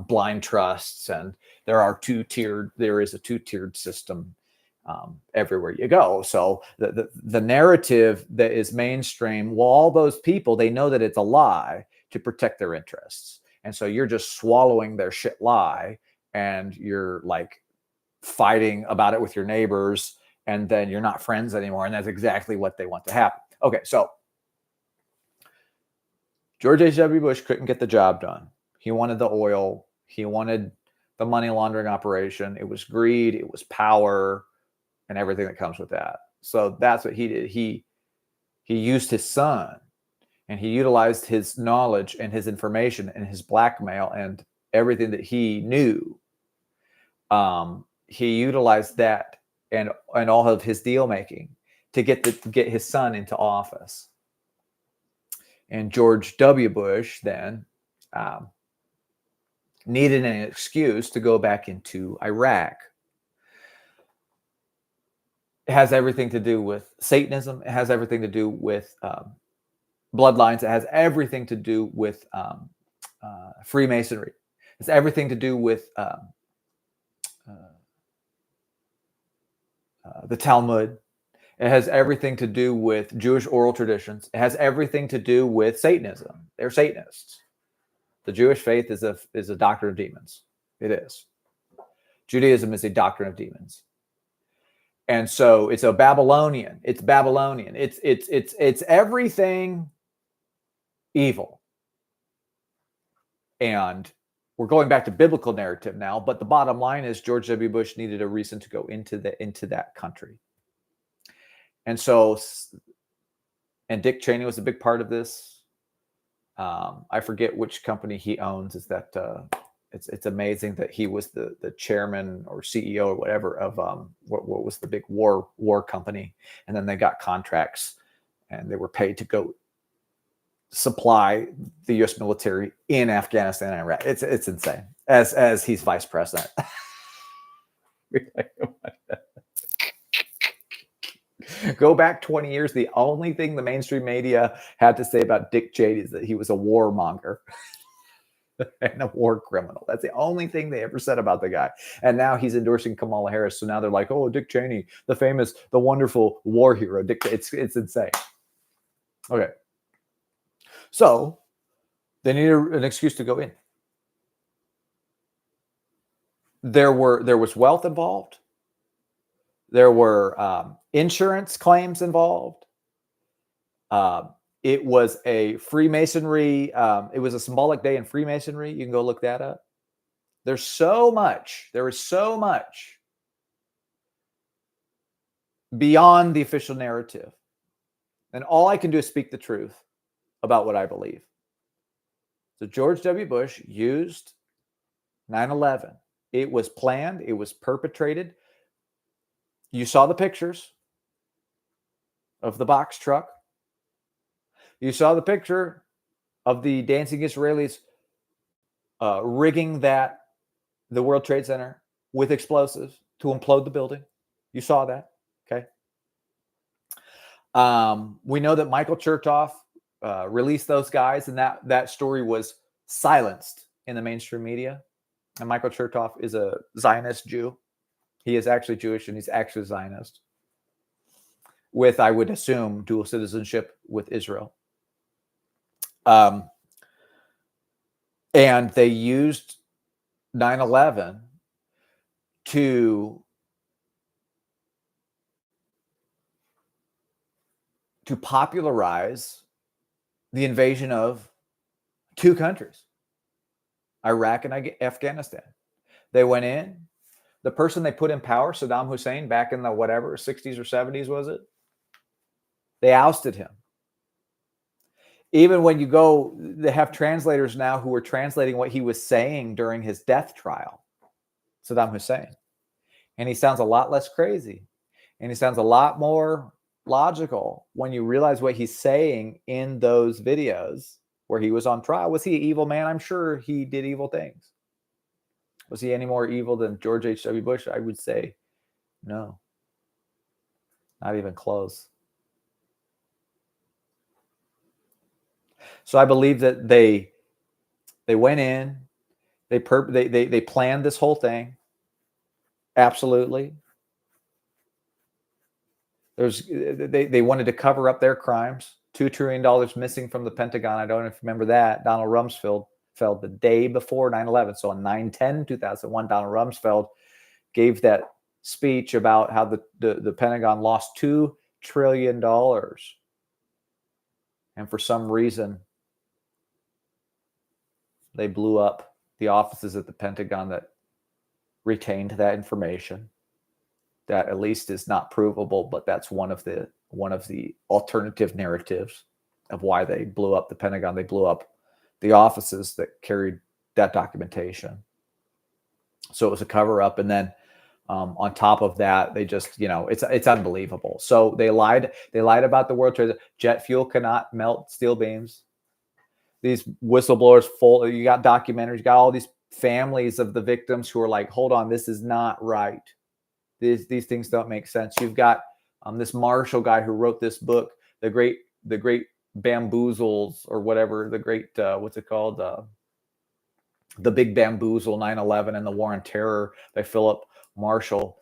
blind trusts, and there is a two-tiered system everywhere you go. So the narrative that is mainstream, well, all those people, they know that it's a lie to protect their interests. And so you're just swallowing their shit lie and you're like fighting about it with your neighbors, and then you're not friends anymore. And that's exactly what they want to happen. Okay, so George H.W. Bush couldn't get the job done. He wanted the oil. He wanted the money laundering operation. It was greed. It was power and everything that comes with that. So that's what he did. He used his son and he utilized his knowledge and his information and his blackmail and everything that he knew. He utilized that and all of his deal making to get his son into office. And George W. Bush then needed an excuse to go back into Iraq. It has everything to do with Satanism. It has everything to do with bloodlines. It has everything to do with Freemasonry. It's everything to do with the Talmud. It has everything to do with Jewish oral traditions. It has everything to do with Satanism. They're Satanists. The Jewish faith is a doctrine of demons. It is. Judaism is a doctrine of demons. And so it's a Babylonian. It's Babylonian. It's everything evil. And we're going back to biblical narrative now, but the bottom line is George W. Bush needed a reason to go into that country. And so, and Dick Cheney was a big part of this. I forget which company he owns. Is that it's amazing that he was the chairman or CEO or whatever of what was the big war company, and then they got contracts and they were paid to go supply the U.S. military in Afghanistan and Iraq. It's insane. As he's vice president. Go back 20 years. The only thing the mainstream media had to say about Dick Cheney is that he was a warmonger and a war criminal. That's the only thing they ever said about the guy. And now he's endorsing Kamala Harris. So now they're like, oh, Dick Cheney, the wonderful war hero. It's insane. Okay. So they needed an excuse to go in. There was wealth involved. There were insurance claims involved. It was a Freemasonry. It was a symbolic day in Freemasonry. You can go look that up. There's so much. There is so much beyond the official narrative. And all I can do is speak the truth about what I believe. So George W. Bush used 9/11. It was planned. It was perpetrated. You saw the pictures of the box truck. You saw the picture of the dancing Israelis rigging the World Trade Center with explosives to implode the building. You saw that. Okay. We know that Michael Chertoff released those guys, and that story was silenced in the mainstream media. And Michael Chertoff is a Zionist Jew. He is actually Jewish, and he's actually Zionist with, I would assume, dual citizenship with Israel. And they used 9/11 to popularize the invasion of two countries, Iraq and Afghanistan. They went in. The person they put in power, Sadam Hussein, back in the 60s or 70s, was it? They ousted him. Even when you go, they have translators now who are translating what he was saying during his death trial, Saddam Hussein. And he sounds a lot less crazy. And he sounds a lot more logical when you realize what he's saying in those videos where he was on trial. Was he an evil man? I'm sure he did evil things. Was he any more evil than George H.W. Bush? I would say no. Not even close. So I believe that they went in, they planned this whole thing. Absolutely. They wanted to cover up their crimes. $2 trillion missing from the Pentagon. I don't know if you remember that. Donald Rumsfeld fell the day before 9/11. So on 9/10/2001, Donald Rumsfeld gave that speech about how the Pentagon lost $2 trillion. And for some reason, they blew up the offices at the Pentagon that retained that information. That at least is not provable, but that's one of the alternative narratives of why they blew up the Pentagon. They blew up the offices that carried that documentation. So it was a cover up, and then on top of that, they just, it's unbelievable. So they lied about the World Trade. Jet fuel cannot melt steel beams. These whistleblowers, you got documentaries, you got all these families of the victims who are like, hold on, this is not right. These things don't make sense. You've got this Marshall guy who wrote this book, the great bamboozles, or whatever, the great what's it called, the Big Bamboozle, 9/11 and the War on Terror by Philip Marshall.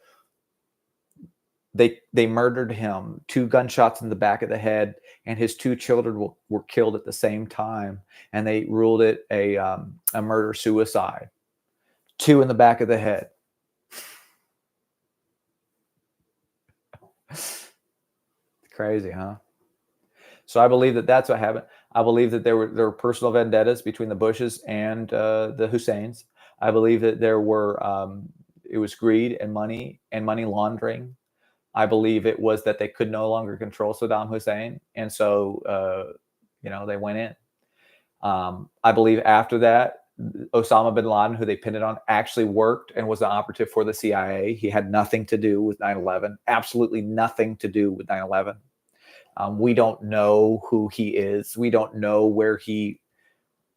They murdered him, 2 gunshots in the back of the head, and his 2 children were killed at the same time, and they ruled it a murder suicide. 2 in the back of the head. Crazy, huh? So I believe that that's what happened. I believe that there were personal vendettas between the Bushes and the Husseins. I believe that there were it was greed and money laundering. I believe it was that they could no longer control Saddam Hussein, and so they went in. I believe after that, Osama Bin Laden, who they pinned it on, actually worked and was an operative for the CIA. He had nothing to do with 9/11, absolutely nothing to do with 9/11. We don't know who he is. We don't know where he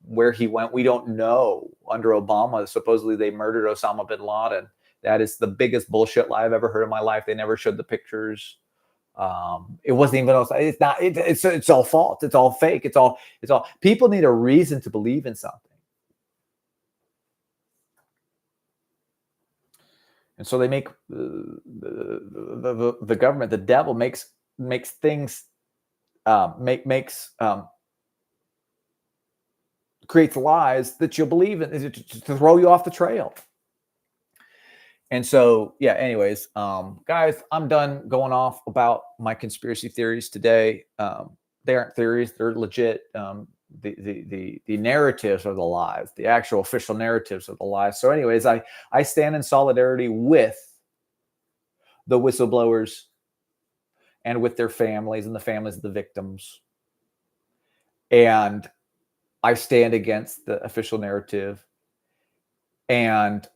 went. We don't know. Under Obama, supposedly they murdered Osama Bin Laden. That is the biggest bullshit lie I've ever heard in my life. They never showed the pictures. It wasn't even. It's not. It's all false. It's all fake. It's all. People need a reason to believe in something. And so they make the government, the devil makes things, creates lies that you'll believe in to throw you off the trail. And so, yeah, anyways, guys, I'm done going off about my conspiracy theories today. They aren't theories; they're legit. The narratives are the lies. The actual official narratives are the lies. So, anyways, I stand in solidarity with the whistleblowers and with their families and the families of the victims. And I stand against the official narrative. And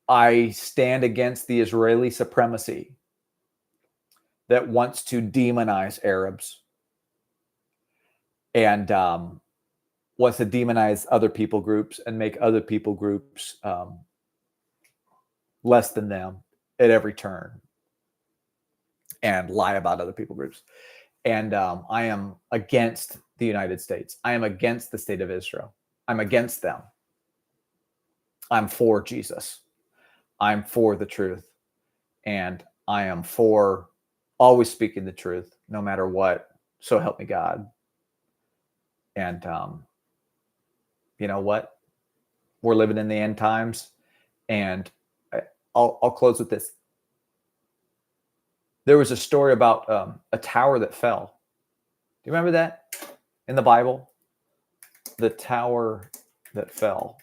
I stand against the Israeli supremacy that wants to demonize Arabs and wants to demonize other people groups and make other people groups less than them at every turn and lie about other people groups. And I am against the United States. I am against the state of Israel. I'm against them. I'm for Jesus. I'm for the truth. And I am for always speaking the truth, no matter what. So help me God. And you know what? We're living in the end times. And I'll close with this. There was a story about a tower that fell. Do you remember that in the Bible? The tower that fell.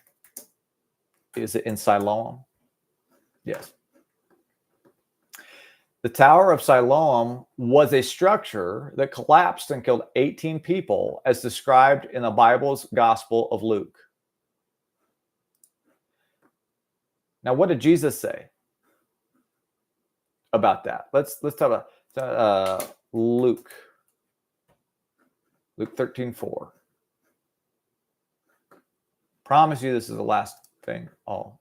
Is it in Siloam? Yes. The Tower of Siloam was a structure that collapsed and killed 18 people, as described in the Bible's Gospel of Luke. Now, what did Jesus say about that? Let's talk about Luke 13:4. Promise you this is the last thing I'll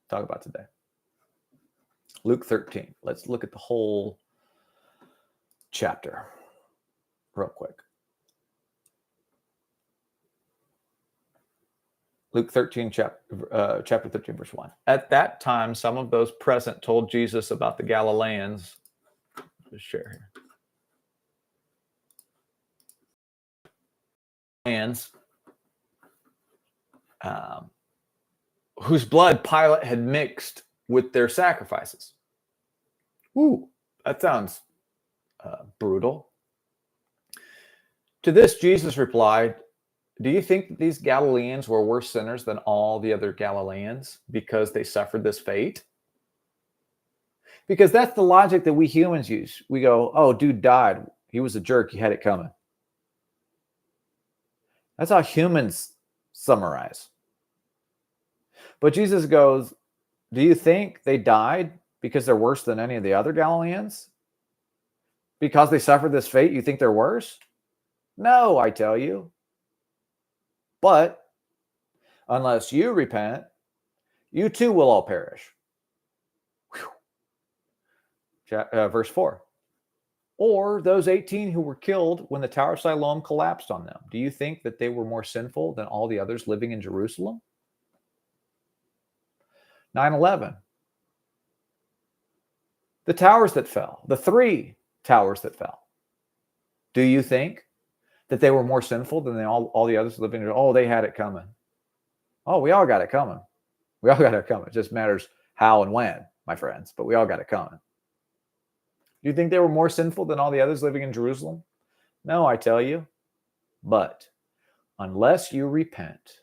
talk about today. Luke 13. Let's look at the whole chapter real quick. Luke 13, chapter 13, verse 1. At that time, some of those present told Jesus about the Galileans. Just share here. Whose blood Pilate had mixed with their sacrifices. Ooh, that sounds brutal. To this, Jesus replied, do you think that these Galileans were worse sinners than all the other Galileans because they suffered this fate? Because that's the logic that we humans use. We go, oh, dude died. He was a jerk. He had it coming. That's how humans summarize. But Jesus goes, do you think they died because they're worse than any of the other Galileans? Because they suffered this fate, you think they're worse? No, I tell you. But unless you repent, you too will all perish. Verse 4. Or those 18 who were killed when the Tower of Siloam collapsed on them. Do you think that they were more sinful than all the others living in Jerusalem? 9/11. The towers that fell, the 3 towers that fell. Do you think that they were more sinful than all the others living in? Oh, they had it coming. Oh, we all got it coming. We all got it coming. It just matters how and when, my friends, but we all got it coming. Do you think they were more sinful than all the others living in Jerusalem? No, I tell you. But unless you repent,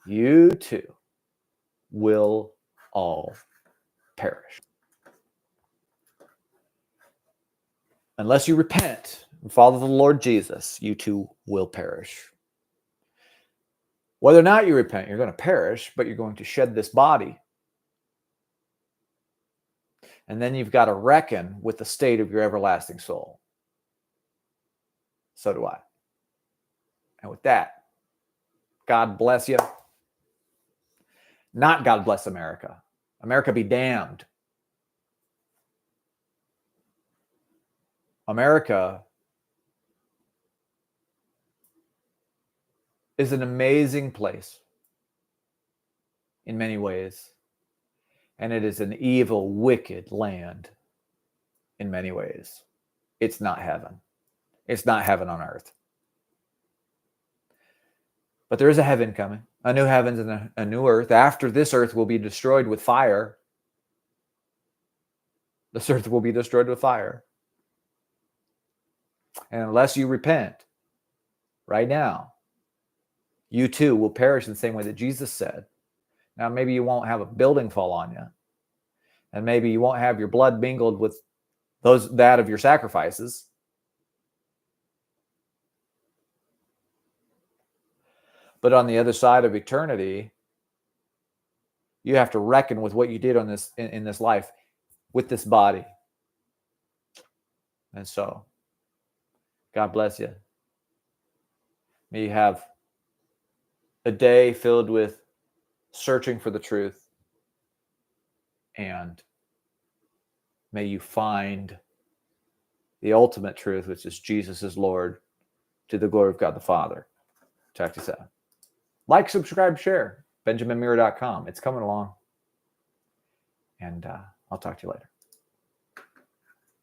you too will all perish. Unless you repent and follow the Lord Jesus, you too will perish. Whether or not you repent, you're going to perish, but you're going to shed this body. And then you've got to reckon with the state of your everlasting soul. So do I. And with that, God bless you. Not God bless America. America be damned. America is an amazing place in many ways. And it is an evil, wicked land in many ways. It's not heaven. It's not heaven on earth. But there is a heaven coming, a new heavens and a new earth. After this earth will be destroyed with fire. This earth will be destroyed with fire. And unless you repent, right now, you too will perish in the same way that Jesus said. Now, maybe you won't have a building fall on you, and maybe you won't have your blood mingled with that of your sacrifices. But on the other side of eternity, you have to reckon with what you did on this in this life with this body. And so, God bless you. May you have a day filled with searching for the truth, and may you find the ultimate truth, which is Jesus is Lord, to the glory of God the Father. Talk to you soon. Like, subscribe, share. BenjaminMira.com. It's coming along. And I'll talk to you later.